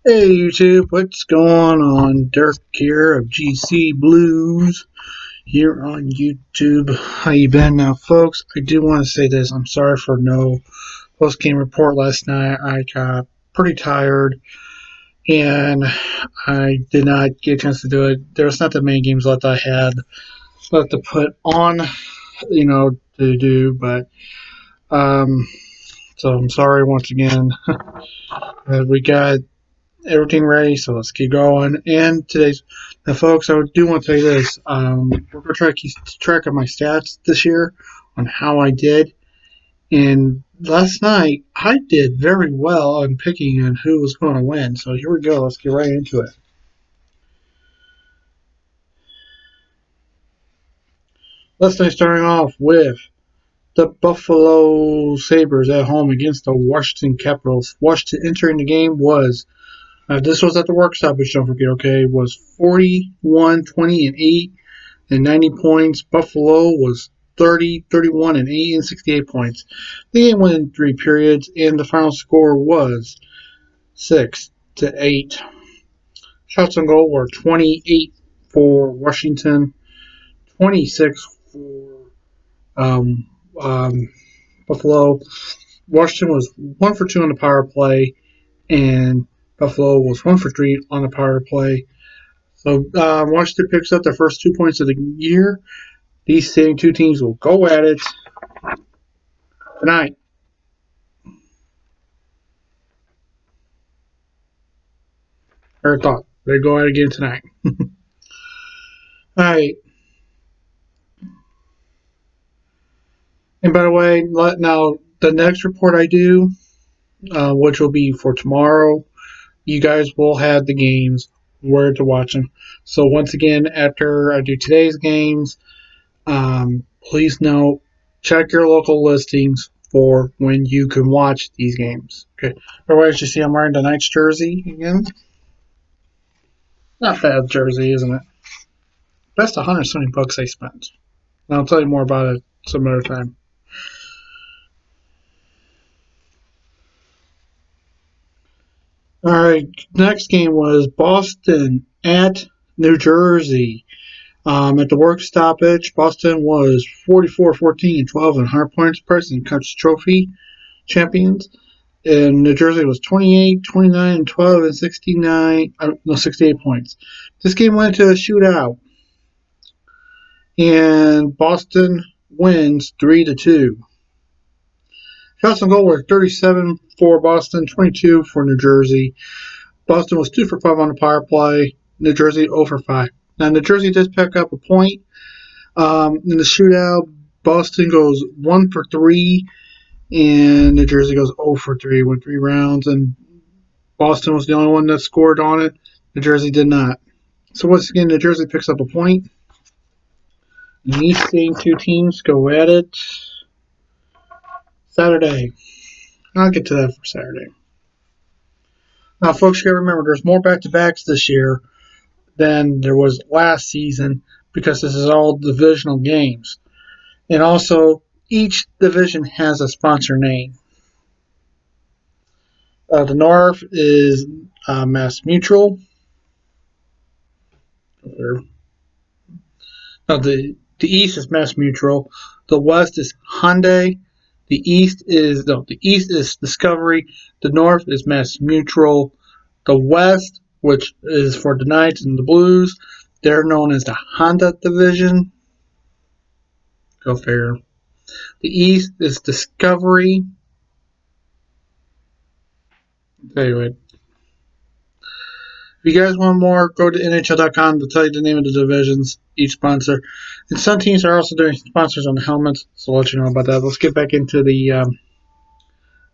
Hey YouTube, what's going on? Dirk here of GC Blues here on YouTube. How you been now, folks? I do want to say this. I'm sorry for no post-game report last night. I got pretty tired and I did not get a chance to do it. There was not that many games left I had left to put on, to do, but um, so I'm sorry once again. We got everything ready, so let's keep going. And today's, now, folks, I do want to tell you this. We're going to try to keep track of my stats this year on how I did. And last night, I did very well on picking on who was going to win. So here we go. Let's get right into it. Let's start starting off with the Buffalo Sabres at home against the Washington Capitals. Washington entering the game was this was at the work stoppage, don't forget, okay, was 41, 20, and 8 and 90 points. Buffalo was 30, 31, and 8 and 68 points. The game went in 3 periods, and the final score was 6-8. Shots on goal were 28 for Washington, 26 for um, um, Buffalo. Washington was 1 for 2 on the power play, and Buffalo was 1 for 3 on the power play. So Washington picks up their first 2 points of the year. These same two teams will go at it tonight. Or thought they go at it again tonight. All right. And by the way, now the next report I do, which will be for tomorrow, you guys will have the games where to watch them. So once again, after I do today's games, please note, check your local listings for when you can watch these games. Okay. Otherwise, you see I'm wearing the Knights jersey again. Not bad jersey, isn't it? That's $170 I spent. And I'll tell you more about it some other time. All right, next game was Boston at New Jersey. At the work stoppage, Boston was 44, 14, and 12 in hard points, President Cups Trophy champions. And New Jersey was 28, 29, and 12 and 68 points. This game went to a shootout, and Boston wins 3-2. Shots on goal were 37 for Boston, 22 for New Jersey. Boston was 2 for 5 on the power play. New Jersey 0 for 5. Now, New Jersey did pick up a point. In the shootout, Boston goes 1 for 3, and New Jersey goes 0 for 3 with 3 rounds, and Boston was the only one that scored on it. New Jersey did not. So once again, New Jersey picks up a point. And these same two teams go at it Saturday. I'll get to that for Saturday. Now, folks, you got to remember, there's more back-to-backs this year than there was last season because this is all divisional games. And also, each division has a sponsor name. The North is Mass Mutual. No, the East is Mass Mutual. The West is Hyundai. The East is Discovery. The North is Mass Mutual. The West, which is for the Knights and the Blues, they're known as the Honda division. Go figure. The East is Discovery. Anyway, if you guys want more, go to NHL.com to tell you the name of the divisions, each sponsor. And some teams are also doing sponsors on the helmets, so I'll let you know about that. Let's get back into the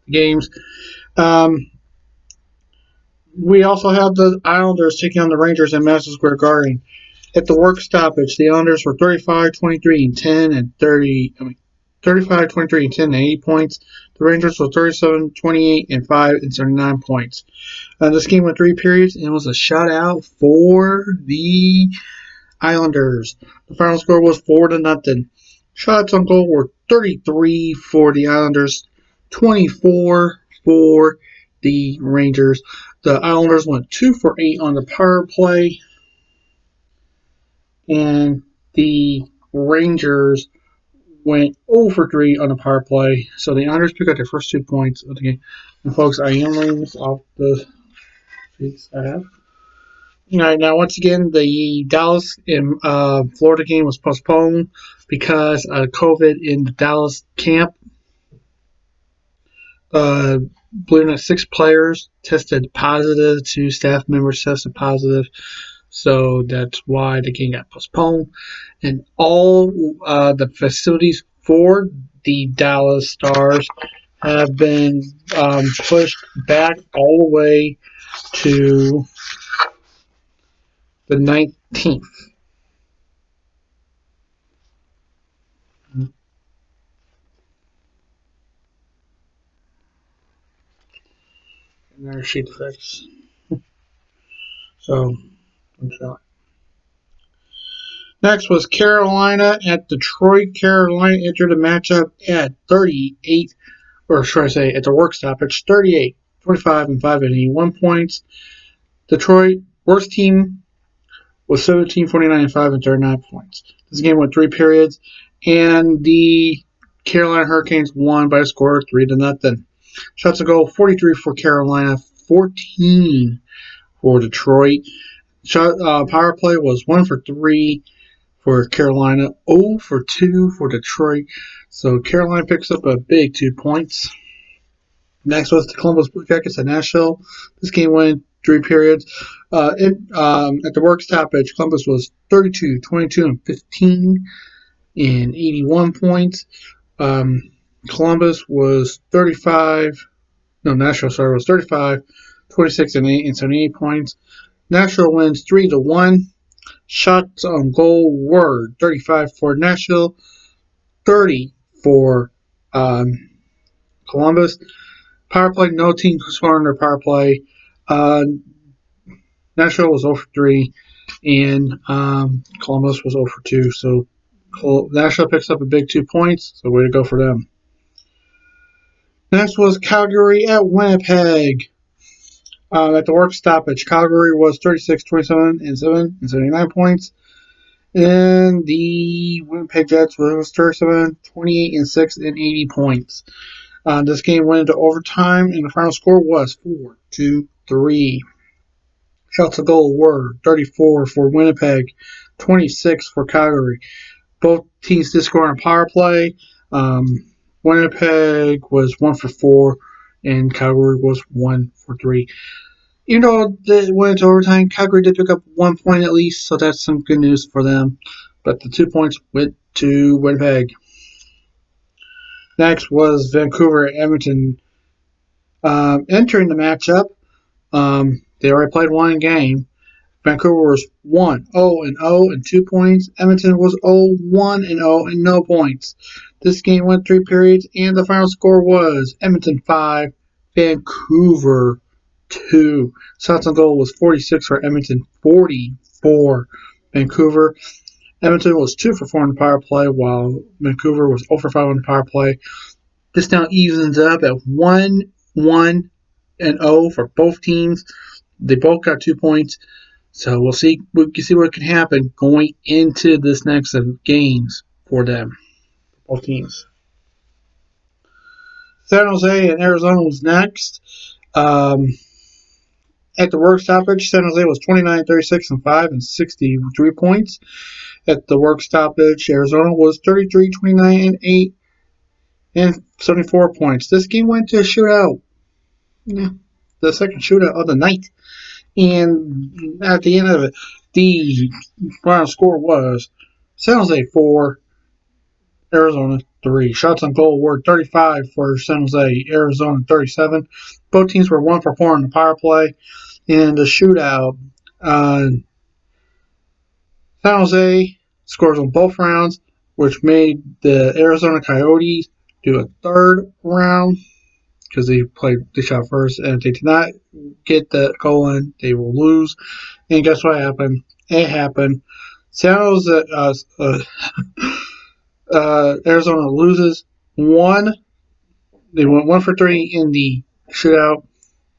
games. We also have the Islanders taking on the Rangers in Madison Square Garden. At the work stoppage, the Islanders were 35, 23, and 10 and 35, 23, and 10 and 80 points. The Rangers were 37, 28, and 5 and 79 points. This game went 3 periods and it was a shutout for the Islanders. The final score was 4-0. Shots on goal were 33 for the Islanders, 24 for the Rangers. The Islanders went 2 for 8 on the power play, and the Rangers went 0 for 3 on the power play. So the Islanders picked up their first 2 points of the game. And folks, I am reading this off the sheets I have. All right, now once again, the Dallas and Florida game was postponed because of COVID in the Dallas camp. Believe it or not, 6 players tested positive, 2 staff members tested positive, so that's why the game got postponed. And all the facilities for the Dallas Stars have been pushed back all the way to the 19th. And there's sheet effects. So, next was Carolina at Detroit. Carolina entered the matchup at 38, or should I say, at the work stoppage, 38, 25, and 5 and 81 points. Detroit, worst team, was 17, 49, and 5 and 39 points. This game went 3 periods, and the Carolina Hurricanes won by a score of 3-0. Shots to goal, 43 for Carolina, 14 for Detroit. Power play was 1 for 3 for Carolina, 0 for 2 for Detroit. So Carolina picks up a big 2 points. Next was the Columbus Blue Jackets at Nashville. This game went 3 periods. At the work stoppage, Columbus was 32, 22, and 15 and 81 points. Columbus was 35. No, Nashville, sorry, was 35, 26, and 8 and 78 points. Nashville wins 3-1. Shots on goal were 35 for Nashville, 30 for Columbus. Power play, no team scored on their power play. Nashville was 0 for 3, and Columbus was 0 for 2. So Nashville picks up a big 2 points, so way to go for them. Next was Calgary at Winnipeg. At the work stoppage, Calgary was 36, 27, and 7 and 79 points. And the Winnipeg Jets was 37, 28, and 6 and 80 points. This game went into overtime, and the final score was 4-3. Shots of goal were 34 for Winnipeg, 26 for Calgary. Both teams did score on power play. Winnipeg was 1 for 4, and Calgary was 1 for 3. Even though it went into overtime, Calgary did pick up 1 point at least, so that's some good news for them. But the 2 points went to Winnipeg. Next was Vancouver at Edmonton. Entering the matchup, they already played 1 game. Vancouver was 1-0-0 and 2 points. Edmonton was 0-1-0 and no points. This game went 3 periods, and the final score was Edmonton 5, Vancouver 2. Shots on goal was 46 for Edmonton, 40 for Vancouver. Edmonton was 2 for 4 on the power play, while Vancouver was 0 for 5 on the power play. This now evens up at 1-1-0 for both teams. They both got 2 points. So we'll see. We can see what can happen going into this next of games for them, both teams. San Jose and Arizona was next. At the work stoppage, San Jose was 29, 36, and 5 and 63 points. At the work stoppage, Arizona was 33, 29, and 8 and 74 points. This game went to a shootout. Yeah, the second shootout of the night. And at the end of it, the final score was San Jose 4, Arizona 3. Shots on goal were 35 for San Jose, Arizona 37. Both teams were 1 for 4 on the power play. In the shootout, San Jose scores on both rounds, which made the Arizona Coyotes do a third round because they shot first, and if they did not get the goal in, they will lose. And guess what happened? It happened. San Jose, Arizona loses 1. They went 1 for 3 in the shootout.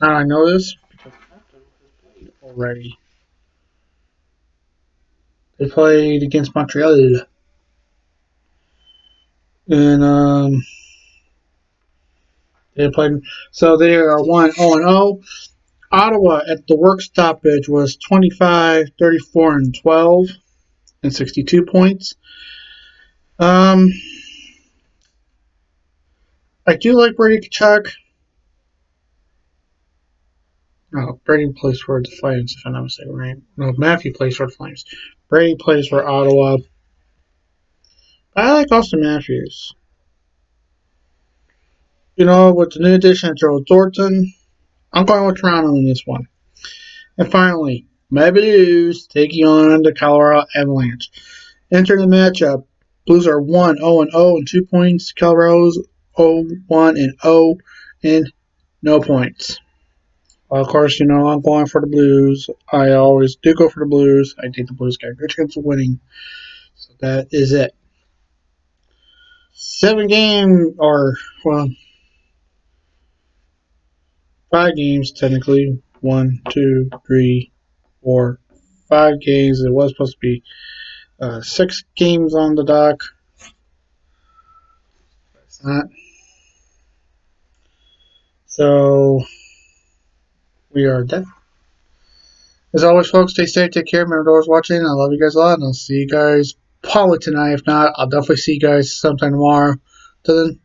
How do I know this? Because Toronto has played already. They played against Montreal. And they played, so they are 1-0-0. Ottawa at the work stoppage was 25, 34, and 12, and 62 points. Um, I do like Brady Kachuk. No, Brady plays for the Flames, if I'm not mistaken, right? No, Matthew plays for the Flames. Brady plays for Ottawa. I like Austin Matthews. You know, with the new addition of Joe Thornton, I'm going with Toronto in this one. And finally, my Blues taking on the Colorado Avalanche. Enter the matchup. Blues are 1-0-0 and 2 points. Colorado's 0-1-0 and no points. Well, of course, you know I'm going for the Blues. I always do go for the Blues. I think the Blues got a good chance of winning. So that is it. 7 game or well, 5 games technically. 1, 2, 3, 4, 5 games. It was supposed to be 6 games on the dock. It's not. So we are done. As always, folks, stay safe, take care. Remember those watching. I love you guys a lot, and I'll see you guys probably tonight. If not, I'll definitely see you guys sometime tomorrow. Till then,